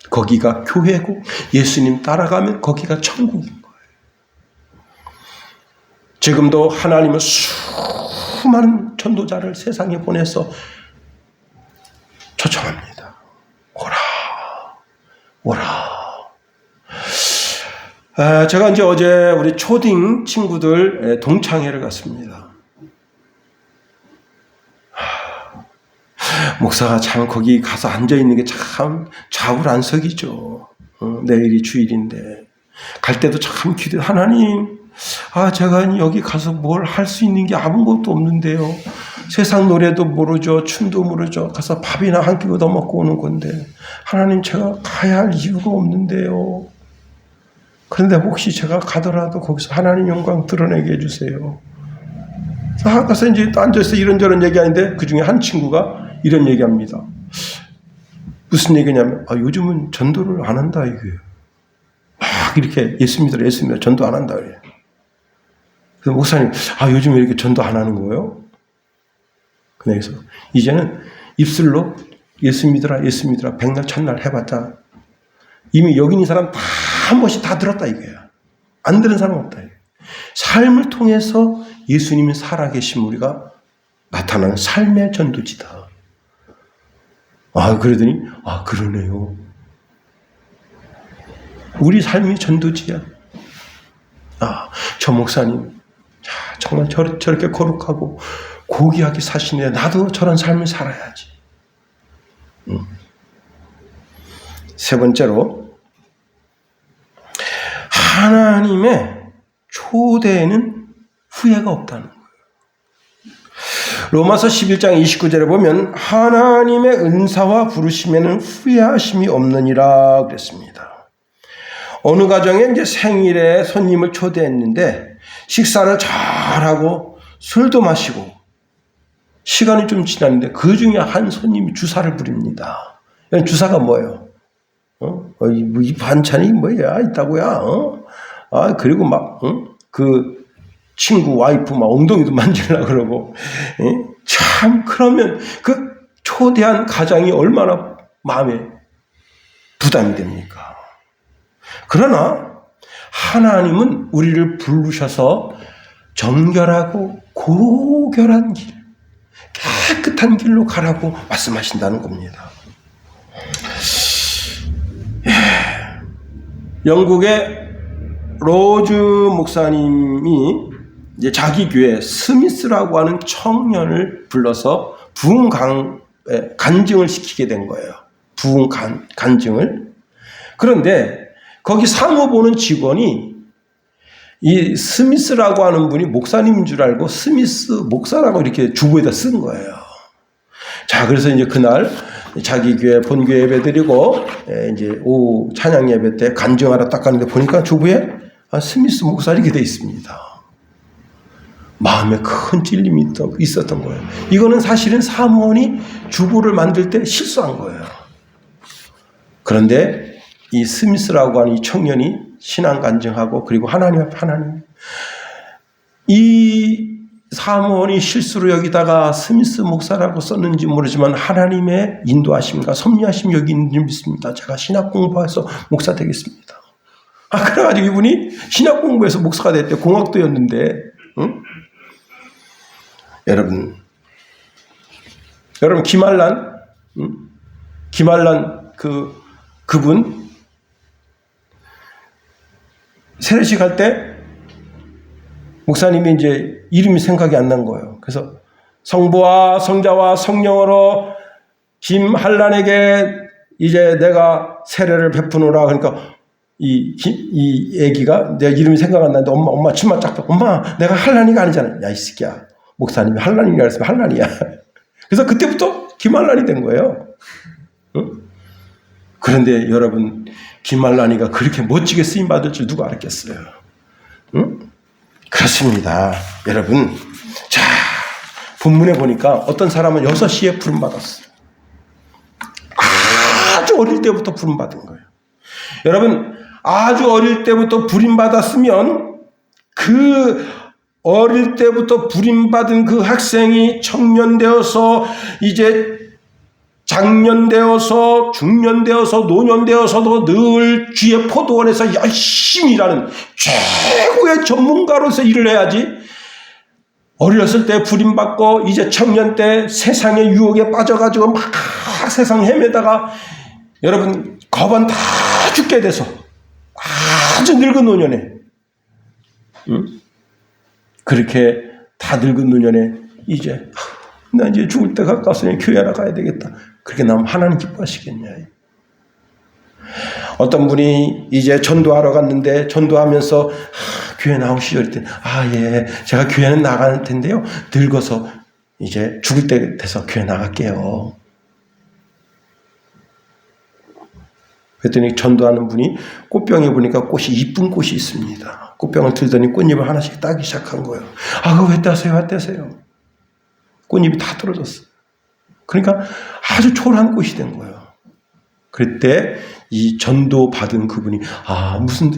거기가 교회고 예수님 따라가면 거기가 천국인 거예요. 지금도 하나님은 수많은 전도자를 세상에 보내서 초청합니다. 오라, 오라. 제가 이제 어제 우리 초딩 친구들 동창회를 갔습니다. 목사가 참 거기 가서 앉아있는 게 참 좌불안석이죠. 내일이 주일인데. 갈 때도 참 기도해. 하나님, 제가 여기 가서 뭘 할 수 있는 게 아무것도 없는데요. 세상 노래도 모르죠. 춤도 모르죠. 가서 밥이나 한 끼 얻어먹고 오는 건데. 하나님, 제가 가야 할 이유가 없는데요. 그런데 혹시 제가 가더라도 거기서 하나님 영광 드러내게 해주세요. 가서 이제 앉아서 이런저런 얘기하는데 그 중에 한 친구가 이런 얘기합니다. 무슨 얘기냐면 요즘은 전도를 안 한다 이거예요. 막 이렇게 예수 믿으라 전도 안 한다 그래요. 그래서 목사님 요즘 왜 이렇게 전도 안 하는 거예요? 그래서 이제는 입술로 예수 믿으라 백날 천날 해봤자 이미 여기 있는 사람 다 한 번씩 다 들었다 이거야. 안 들은 사람 없다 이거야. 삶을 통해서 예수님이 살아계신 우리가 나타나는 삶의 전도지다. 그러더니 그러네요. 우리 삶이 전도지야. 저 목사님 정말 저렇게 거룩하고 고귀하게 사시네. 나도 저런 삶을 살아야지. 세 번째로 하나님의 초대에는 후회가 없다는 거예요. 로마서 11장 29절에 보면 하나님의 은사와 부르심에는 후회하심이 없느니라 그랬습니다. 어느 가정에 이제 생일에 손님을 초대했는데 식사를 잘하고 술도 마시고 시간이 좀 지났는데 그 중에 한 손님이 주사를 부립니다. 주사가 뭐예요? 이 반찬이 뭐야? 있다고야? 그리고 그 친구 와이프 엉덩이도 만지려고 그러고. 참, 그러면 그 초대한 가장이 얼마나 마음에 부담이 됩니까? 그러나 하나님은 우리를 부르셔서 정결하고 고결한 길, 깨끗한 길로 가라고 말씀하신다는 겁니다. 영국의 로즈 목사님이 이제 자기 교회 스미스라고 하는 청년을 불러서 부흥 간증을 시키게 된 거예요. 부흥 간증을. 그런데 거기 사무 보는 직원이 이 스미스라고 하는 분이 목사님인 줄 알고 스미스 목사라고 이렇게 주보에다 쓴 거예요. 자, 그래서 이제 그날 자기 교회 본교회 예배 드리고 이제 오후 찬양 예배 때 간증하러 딱 가는데 보니까 주보에 스미스 목사 이렇게 돼 있습니다. 마음에 큰 찔림이 있었던 거예요. 이거는 사실은 사무원이 주보를 만들 때 실수한 거예요. 그런데 이 스미스라고 하는 이 청년이 신앙 간증하고 그리고 하나님 앞에 이 사무원이 실수로 여기다가 스미스 목사라고 썼는지 모르지만 하나님의 인도하심과 섭리하심 여기 있는 줄 믿습니다. 제가 신학 공부해서 목사 되겠습니다. 그래가지고 이분이 신학 공부해서 목사가 됐대. 공학도였는데, 응? 여러분 김알란, 응? 김알란 그분 세례식 할 때 목사님이 이제 이름이 생각이 안 난 거예요. 그래서 성부와 성자와 성령으로 김한란에게 이제 내가 세례를 베푸노라. 그러니까 이 애기가 내 이름이 생각 안 나는데 엄마 치마 쫙 펴고 엄마 내가 한란이가 아니잖아. 야 이 새끼야. 목사님이 한란이라 했으면 한란이야. 그래서 그때부터 김한란이 된 거예요. 응? 그런데 여러분 김한란이가 그렇게 멋지게 쓰임 받을 줄 누가 알았겠어요. 응? 그렇습니다. 여러분. 자, 본문에 보니까 어떤 사람은 6시에 부름받았어요. 아주 어릴 때부터 부름받은 거예요. 여러분, 아주 어릴 때부터 부름받았으면 그 어릴 때부터 부름받은 그 학생이 청년 되어서 이제 장년 되어서 중년 되어서 노년 되어서도 늘 주의 포도원에서 열심히 일하는 최고의 전문가로서 일을 해야지 어렸을 때 부림받고 이제 청년 때 세상의 유혹에 빠져가지고 막 세상 헤매다가 여러분 거반 다 죽게 돼서 아주 늙은 노년에 그렇게 다 늙은 노년에 이제 나 이제 죽을 때 가까웠으니 교회 하나 가야 되겠다. 그렇게 나오면 하나님 기뻐하시겠냐. 어떤 분이 이제 전도하러 갔는데 전도하면서 교회 나오시죠. 그랬더니 예, 제가 교회는 나갈 텐데요. 늙어서 이제 죽을 때 돼서 교회 나갈게요. 그랬더니 전도하는 분이 꽃병에 보니까 꽃이 이쁜 꽃이 있습니다. 꽃병을 들더니 꽃잎을 하나씩 따기 시작한 거예요. 그거 왜 따세요? 왜 따세요? 꽃잎이 다 떨어졌어. 그러니까 아주 초라한 꽃이 된 거예요. 그때 이 전도 받은 그분이 무슨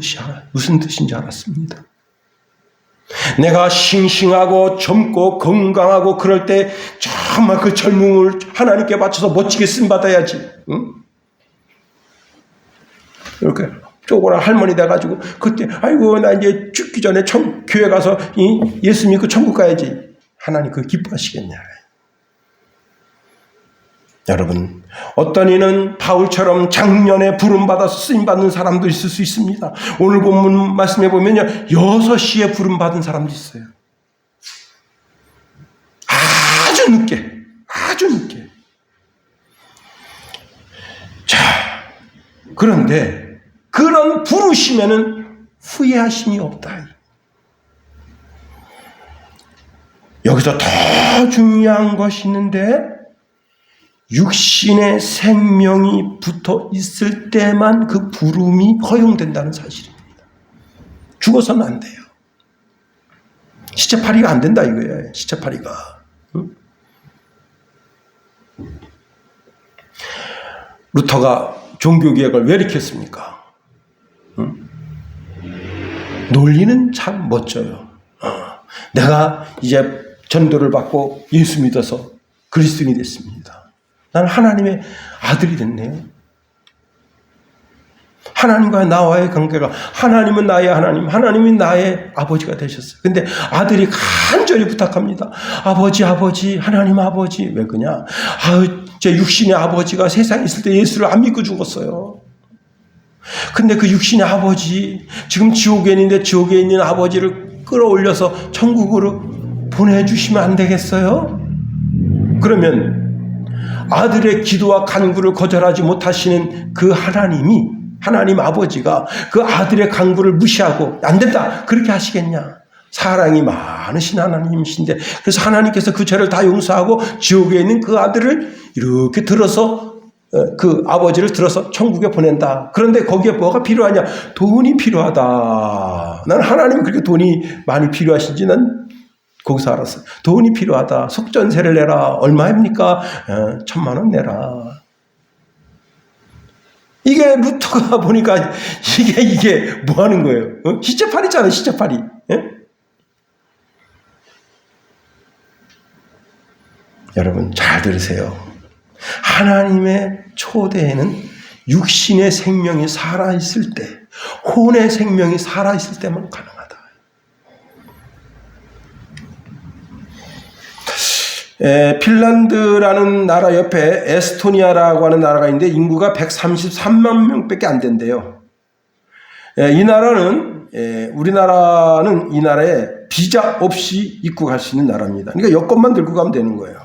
뜻인지 알았습니다. 내가 싱싱하고 젊고 건강하고 그럴 때 정말 그 젊음을 하나님께 바쳐서 멋지게 쓰임받아야지. 응? 이렇게 쪼그란 할머니 돼가지고 그때 아이고 나 이제 죽기 전에 교회 가서 예수 믿고 천국 가야지. 하나님 그거 기뻐하시겠냐. 여러분 어떤 이는 바울처럼 작년에 부름받아서 쓰임받는 사람도 있을 수 있습니다. 오늘 본문 말씀해 보면요 6시에 부름받은 사람도 있어요. 아주 늦게. 자, 그런데 그런 부르심에는 후회하심이 없다. 여기서 더 중요한 것이 있는데 육신의 생명이 붙어 있을 때만 그 부름이 허용된다는 사실입니다. 죽어서는 안 돼요. 시체팔이가 안 된다 이거예요. 시체팔이가. 루터가 종교개혁을 왜 일으켰습니까? 논리는 참 멋져요. 내가 이제 전도를 받고 예수 믿어서 그리스도인이 됐습니다. 나는 하나님의 아들이 됐네요. 하나님과 나와의 관계가 하나님은 나의 하나님, 하나님이 나의 아버지가 되셨어요. 근데 아들이 간절히 부탁합니다. 아버지, 하나님 아버지. 왜 그냐? 제 육신의 아버지가 세상에 있을 때 예수를 안 믿고 죽었어요. 근데 그 육신의 아버지, 지금 지옥에 있는데 지옥에 있는 아버지를 끌어올려서 천국으로 보내주시면 안 되겠어요? 그러면 아들의 기도와 간구를 거절하지 못하시는 그 하나님 아버지가 그 아들의 간구를 무시하고 안 된다 그렇게 하시겠냐? 사랑이 많으신 하나님이신데 그래서 하나님께서 그 죄를 다 용서하고 지옥에 있는 그 아들을 이렇게 들어서 그 아버지를 들어서 천국에 보낸다. 그런데 거기에 뭐가 필요하냐? 돈이 필요하다. 나는 하나님이 그렇게 돈이 많이 필요하신지 난 거기서 알았어요. 돈이 필요하다. 속전세를 내라. 얼마입니까? 1,000,000원 내라. 이게 루터가 보니까 이게 뭐 하는 거예요? 시체팔이잖아요. 시체팔이. 예? 여러분 잘 들으세요. 하나님의 초대에는 육신의 생명이 살아있을 때, 혼의 생명이 살아있을 때만 가능하다. 핀란드라는 나라 옆에 에스토니아라고 하는 나라가 있는데 인구가 133만 명밖에 안 된대요. 이 나라는 우리나라는 이 나라에 비자 없이 입국할 수 있는 나라입니다. 그러니까 여권만 들고 가면 되는 거예요.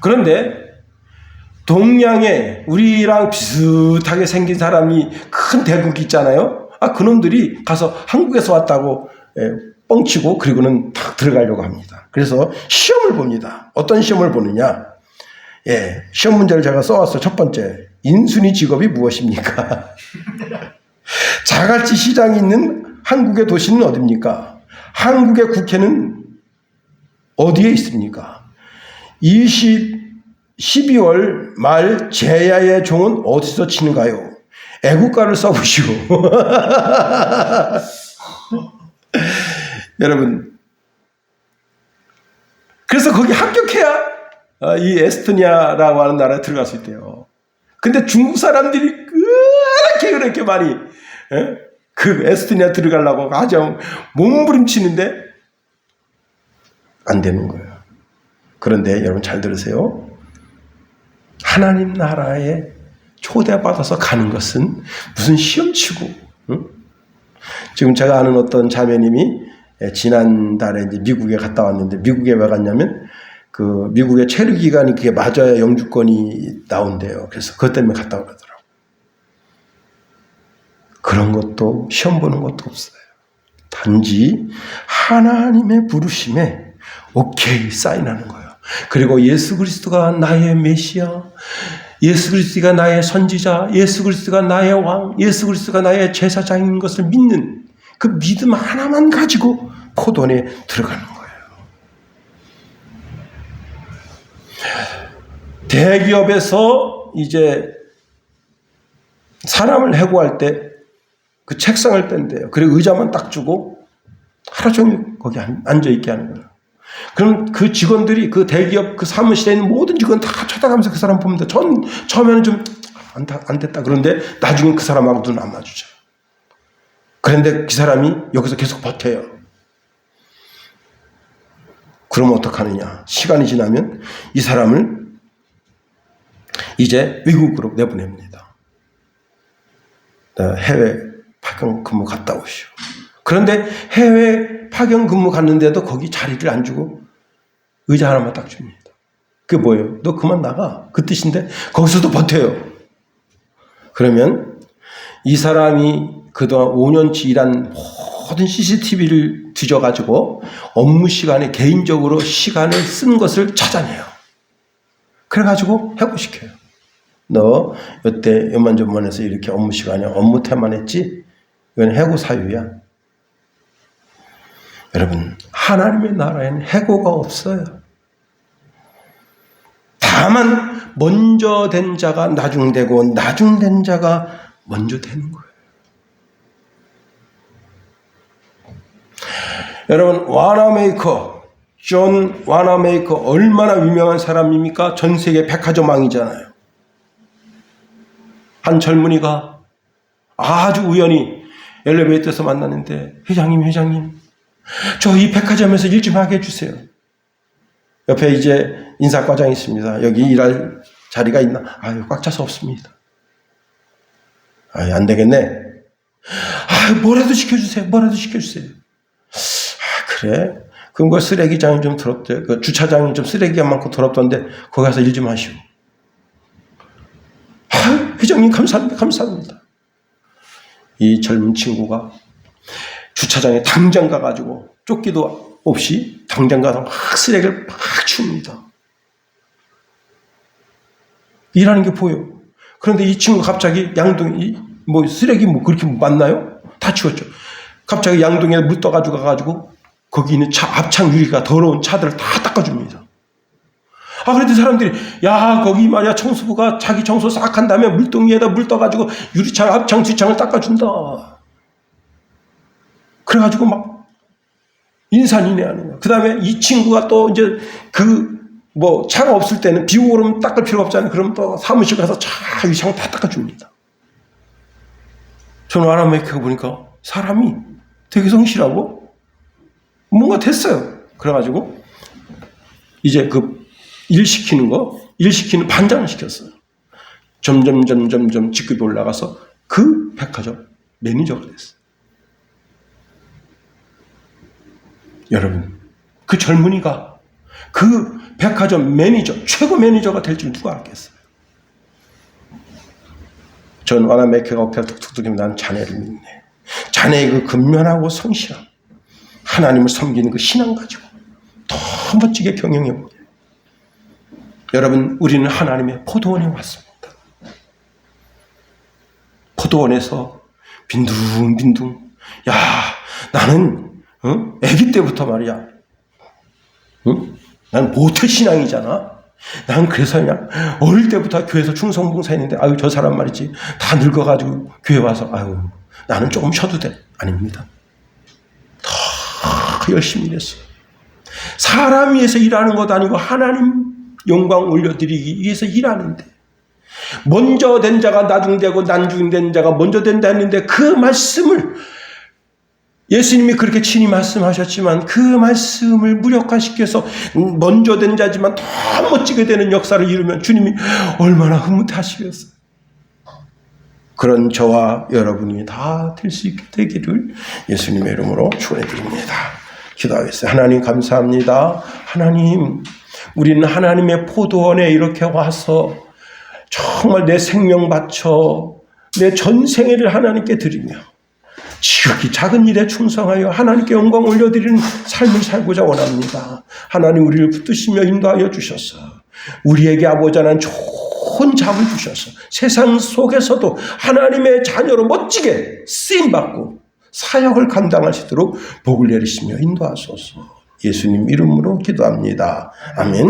그런데 동양에 우리랑 비슷하게 생긴 사람이 큰 대국이 있잖아요. 그놈들이 가서 한국에서 왔다고 뻥치고 그리고는 탁 들어가려고 합니다. 그래서 시험을 봅니다. 어떤 시험을 보느냐? 시험 문제를 제가 써왔어요. 첫 번째, 인순이 직업이 무엇입니까? 자갈치 시장이 있는 한국의 도시는 어디입니까? 한국의 국회는 어디에 있습니까? 12월 말 제야의 종은 어디서 치는가요? 애국가를 써보시오. 여러분, 그래서 거기 합격해야 이 에스토니아라고 하는 나라에 들어갈 수 있대요. 근데 중국 사람들이 그렇게 많이 그 에스토니아 들어가려고 아주 몸부림치는데 안 되는 거예요. 그런데 여러분 잘 들으세요. 하나님 나라에 초대받아서 가는 것은 무슨 시험치고, 응? 지금 제가 아는 어떤 자매님이 지난달에 이제 미국에 갔다 왔는데, 미국에 왜 갔냐면 그 미국의 체류 기간이 그게 맞아야 영주권이 나온대요. 그래서 그것 때문에 갔다 오더라고요. 그런 것도 시험 보는 것도 없어요. 단지 하나님의 부르심에 오케이 사인하는 거예요. 그리고 예수 그리스도가 나의 메시아, 예수 그리스도가 나의 선지자, 예수 그리스도가 나의 왕, 예수 그리스도가 나의 제사장인 것을 믿는 그 믿음 하나만 가지고 포도원에 들어가는 거예요. 대기업에서 이제 사람을 해고할 때 그 책상을 뺀대요. 그리고 의자만 딱 주고 하루 종일 거기 앉아있게 하는 거예요. 그럼 그 직원들이 그 대기업 그 사무실에 있는 모든 직원 다 쳐다가면서 그 사람 봅니다. 처음에는 좀 안 됐다. 그런데 나중엔 그 사람하고 눈 안 마주쳐요. 그런데 그 사람이 여기서 계속 버텨요. 그러면 어떡하느냐. 시간이 지나면 이 사람을 이제 외국으로 내보냅니다. 해외 파견 근무 갔다 오시오. 그런데 해외 파견 근무 갔는데도 거기 자리를 안 주고 의자 하나만 딱 줍니다. 그게 뭐예요? 너 그만 나가. 그 뜻인데 거기서도 버텨요. 그러면 이 사람이 그동안 5년치 일한 모든 CCTV를 뒤져가지고 업무 시간에 개인적으로 시간을 쓴 것을 찾아내요. 그래가지고 해고시켜요. 너 이때 요만저만해서 이렇게 업무 시간에 업무 태만했지? 이건 해고 사유야. 여러분, 하나님의 나라에는 해고가 없어요. 다만 먼저 된 자가 나중되고 나중된 자가 먼저 되는 거예요. 여러분, 와나메이커, 존 와나메이커 얼마나 유명한 사람입니까? 전 세계 백화점 왕이잖아요. 한 젊은이가 아주 우연히 엘리베이터에서 만났는데, 회장님, 저 이 백화점에서 일 좀 하게 해주세요. 옆에 이제 인사과장이 있습니다. 여기 일할 자리가 있나? 아유, 꽉 차서 없습니다. 아유, 안 되겠네. 아유, 뭐라도 시켜주세요. 그래? 그럼 그 쓰레기장이 좀 더럽대. 그 주차장이 좀 쓰레기가 많고 더럽던데, 거기 가서 일 좀 하시오. 아유, 회장님 감사합니다. 이 젊은 친구가 주차장에 당장 가가지고 쫓기도 없이 당장 가서 막 쓰레기를 막 치웁니다. 일하는 게 보여. 그런데 이 친구 갑자기 양동이 쓰레기 그렇게 많나요? 다 치웠죠. 갑자기 양동이에 물 떠가지고 가가지고 거기 있는 앞창 유리가 더러운 차들을 다 닦아줍니다. 그런데 사람들이 거기 말이야 청소부가 자기 청소 싹 한 다음에 물동이에다 물 떠가지고 유리창 앞창 뒤창을 닦아준다. 그래가지고 막 인산인해하는 거야. 그 다음에 이 친구가 또 이제 차가 없을 때는 비 오고 그러면 닦을 필요가 없잖아요. 그럼 또 사무실 가서 유리창을 다 닦아줍니다. 저는 와나메이커가 보니까 사람이 되게 성실하고 뭔가 됐어요. 그래가지고 이제 일 시키는 반장을 시켰어요. 점점 직급이 올라가서 그 백화점 매니저가 됐어요. 여러분, 그 젊은이가 그 백화점 매니저, 최고 매니저가 될 줄 누가 알겠어요? 전 와나메이커가 어깨가 툭툭툭이면 난 자네를 믿네. 자네의 그 근면하고 성실함, 하나님을 섬기는 그 신앙 가지고 더 멋지게 경영해 보게. 여러분, 우리는 하나님의 포도원에 왔습니다. 포도원에서 빈둥빈둥. 나는 아기 때부터 말이야. 난 모태신앙이잖아. 난 그래서 그냥 어릴 때부터 교회에서 충성봉사했는데 저 사람 말이지 다 늙어가지고 교회 와서 나는 조금 쉬어도 돼. 아닙니다. 더 열심히 일했어요. 사람 위해서 일하는 것도 아니고 하나님 영광 올려드리기 위해서 일하는데, 먼저 된 자가 나중되고 나중된 자가 먼저 된다 했는데 그 말씀을 예수님이 그렇게 친히 말씀하셨지만 그 말씀을 무력화시켜서 먼저 된 자지만 더 멋지게 되는 역사를 이루면 주님이 얼마나 흐뭇하시겠어요. 그런 저와 여러분이 다 될 수 있게 되기를 예수님의 이름으로 축원해드립니다. 기도하겠어요. 하나님 감사합니다. 하나님, 우리는 하나님의 포도원에 이렇게 와서 정말 내 생명 바쳐 내 전생애를 하나님께 드리며 지극히 작은 일에 충성하여 하나님께 영광 올려드리는 삶을 살고자 원합니다. 하나님, 우리를 붙드시며 인도하여 주셔서 우리에게 아버지 하나님 좋은 잡을 주셔서 세상 속에서도 하나님의 자녀로 멋지게 쓰임받고 사역을 감당하시도록 복을 내리시며 인도하소서. 예수님 이름으로 기도합니다. 아멘.